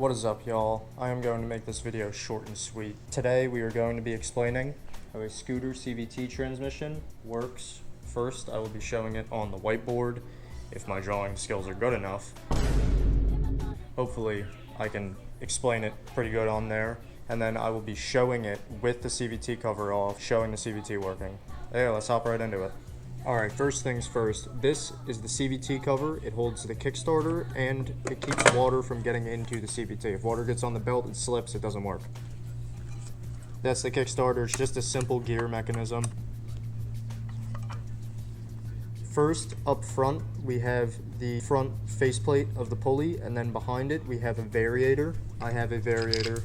What is up, y'all? I am going to make this video short and sweet. Today we are going to be explaining how a scooter CVT transmission works. First, I will be showing it on the whiteboard if my drawing skills are good enough. Hopefully I can explain it pretty good on there. And then I will be showing it with the CVT cover off, showing the CVT working. Yeah, let's hop right into it. Alright, first things first, this is the CVT cover. It holds the Kickstarter and it keeps water from getting into the CVT. If water gets on the belt, it slips, it doesn't work. That's the Kickstarter, it's just a simple gear mechanism. First, up front, we have the front faceplate of the pulley, and then behind it, we have a variator. I have a variator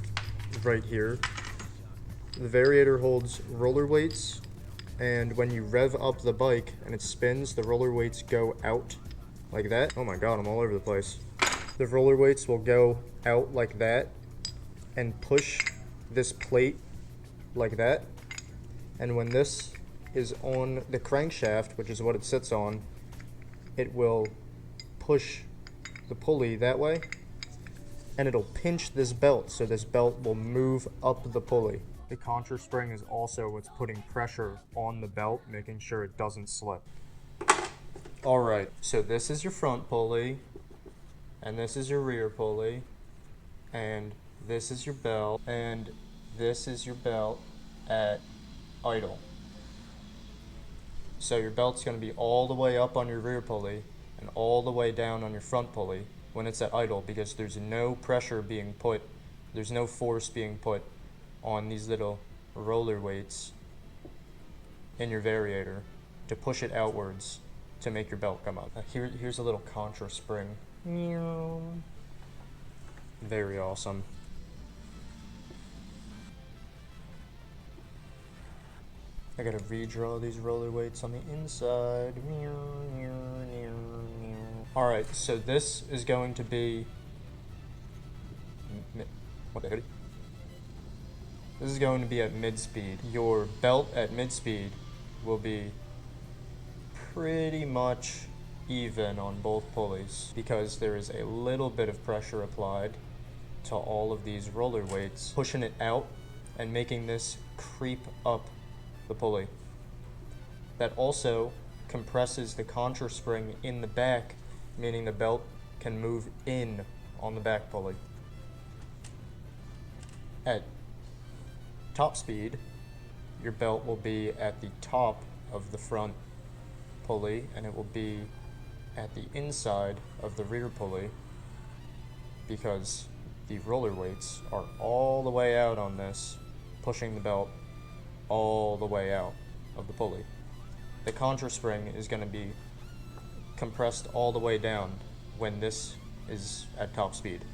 right here. The variator holds roller weights, and when you rev up the bike and it spins, the roller weights go out like that. Oh my god, I'm all over the place. The roller weights will go out like that and push this plate like that. And when this is on the crankshaft, which is what it sits on, it will push the pulley that way, and it'll pinch this belt, so this belt will move up the pulley. The contra spring is also what's putting pressure on the belt, making sure it doesn't slip. Alright, so this is your front pulley, and this is your rear pulley, and this is your belt, and this is your belt at idle. So your belt's going to be all the way up on your rear pulley and all the way down on your front pulley when it's at idle, because there's no pressure being put, there's no force being put on these little roller weights in your variator to push it outwards to make your belt come up. Here's a little contra spring. Very awesome. I gotta redraw these roller weights on the inside. Alright, so this is going to be... What the hoodie? This is going to be at mid-speed. Your belt at mid-speed will be pretty much even on both pulleys because there is a little bit of pressure applied to all of these roller weights, pushing it out and making this creep up the pulley. That also compresses the contra spring in the back, meaning the belt can move in on the back pulley. At top speed, your belt will be at the top of the front pulley and it will be at the inside of the rear pulley because the roller weights are all the way out on this, pushing the belt all the way out of the pulley. The contra spring is going to be compressed all the way down when this is at top speed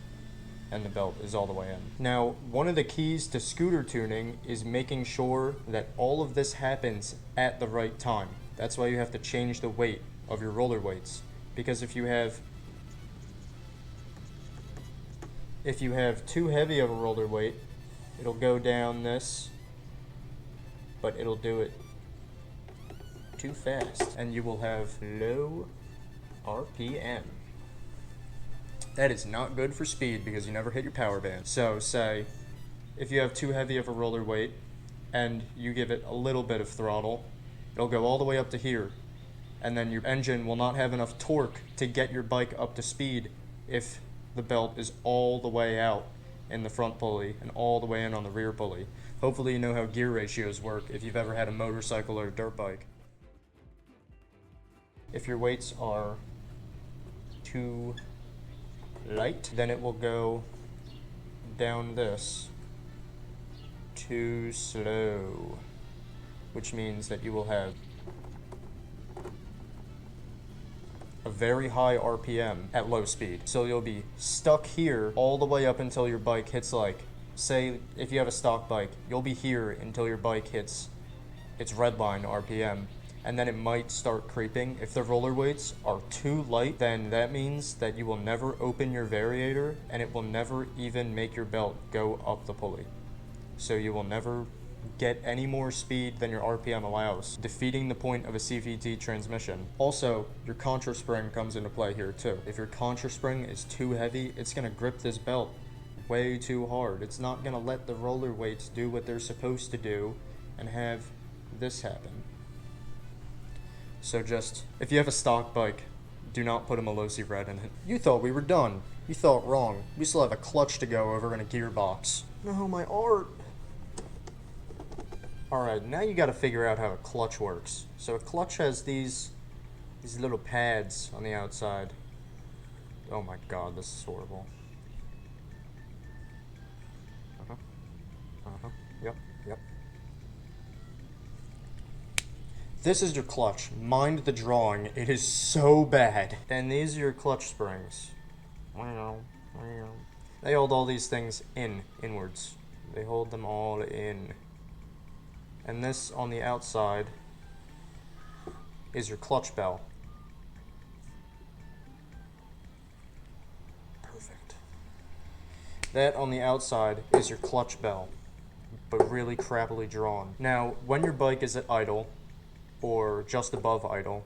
and the belt is all the way in. Now, one of the keys to scooter tuning is making sure that all of this happens at the right time. That's why you have to change the weight of your roller weights, because if you have too heavy of a roller weight, it'll go down this, but it'll do it too fast and you will have low RPM. That is not good for speed because you never hit your power band. So say if you have too heavy of a roller weight and you give it a little bit of throttle, it'll go all the way up to here, and then your engine will not have enough torque to get your bike up to speed if the belt is all the way out in the front pulley and all the way in on the rear pulley. Hopefully you know how gear ratios work if you've ever had a motorcycle or a dirt bike. If your weights are too light, then it will go down this too slow, which means that you will have a very high RPM at low speed. So you'll be stuck here all the way up until your bike hits, like, say if you have a stock bike, you'll be here until your bike hits its redline RPM, and then it might start creeping. If the roller weights are too light, then that means that you will never open your variator and it will never even make your belt go up the pulley. So you will never get any more speed than your RPM allows, defeating the point of a CVT transmission. Also, your contra spring comes into play here too. If your contra spring is too heavy, it's going to grip this belt way too hard. It's not gonna let the roller weights do what they're supposed to do and have this happen. So just, if you have a stock bike, do not put a Malossi red in it. You thought we were done. You thought wrong. We still have a clutch to go over and a gearbox. No, my art. Alright, now you gotta figure out how a clutch works. So a clutch has these little pads on the outside. Oh my god, this is horrible. Yep. This is your clutch. Mind the drawing. It is so bad. And these are your clutch springs. They hold all these things inwards. They hold them all in. And this on the outside is your clutch bell. Perfect. That on the outside is your clutch bell, but really crappily drawn. Now, when your bike is at idle, or just above idle,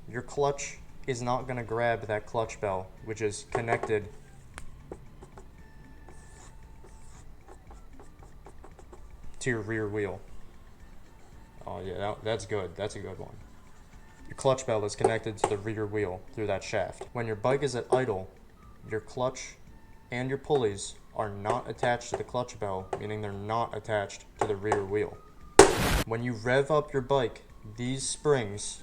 your clutch is not going to grab that clutch bell, which is connected to your rear wheel. Oh yeah, that's good. That's a good one. Your clutch bell is connected to the rear wheel through that shaft. When your bike is at idle, your clutch and your pulleys are not attached to the clutch bell, meaning they're not attached to the rear wheel. When you rev up your bike, these springs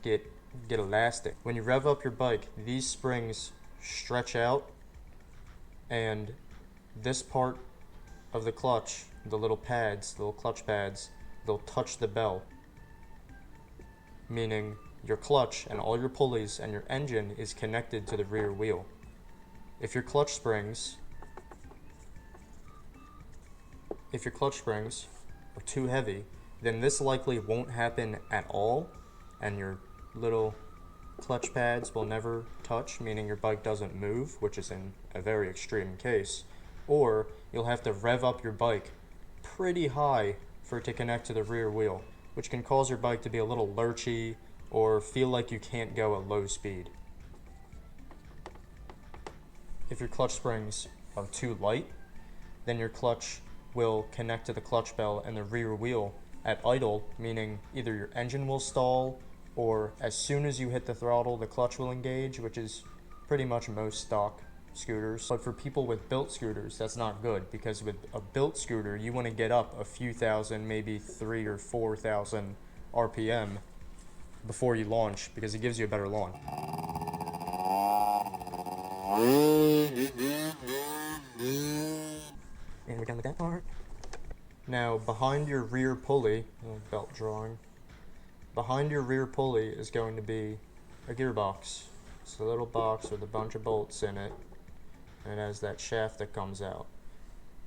get elastic. When you rev up your bike, these springs stretch out, and this part of the clutch, the little pads, the little clutch pads, they'll touch the bell, meaning your clutch and all your pulleys and your engine is connected to the rear wheel. If your clutch springs are too heavy, then this likely won't happen at all, and your little clutch pads will never touch, meaning your bike doesn't move, which is in a very extreme case. Or you'll have to rev up your bike pretty high for it to connect to the rear wheel, which can cause your bike to be a little lurchy or feel like you can't go at low speed. If your clutch springs are too light, then your clutch will connect to the clutch bell and the rear wheel at idle, meaning either your engine will stall, or as soon as you hit the throttle, the clutch will engage, which is pretty much most stock scooters. But for people with built scooters, that's not good, because with a built scooter, you want to get up a few thousand, maybe 3,000 or 4,000 RPM before you launch, because it gives you a better launch. And we're done with that part. Now, behind your rear pulley, belt drawing, behind your rear pulley is going to be a gearbox. It's a little box with a bunch of bolts in it, and it has that shaft that comes out.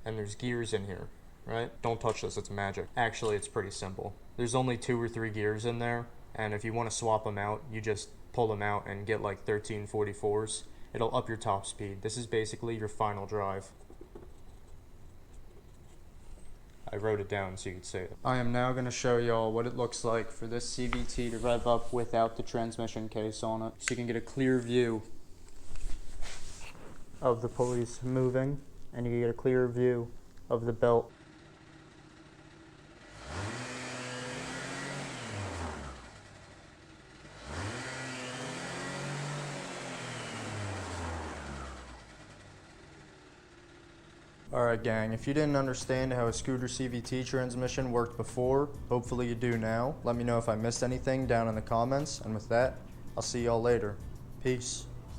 And there's gears in here, right? Don't touch this, it's magic. Actually, it's pretty simple. There's only 2 or 3 gears in there, and if you want to swap them out, you just pull them out and get like 1344s. It'll up your top speed. This is basically your final drive. I wrote it down so you could see it. I am now going to show y'all what it looks like for this CVT to rev up without the transmission case on it, so you can get a clear view of the pulleys moving, and you get a clear view of the belt. Alright gang, if you didn't understand how a scooter CVT transmission worked before, hopefully you do now. Let me know if I missed anything down in the comments, and with that, I'll see y'all later. Peace.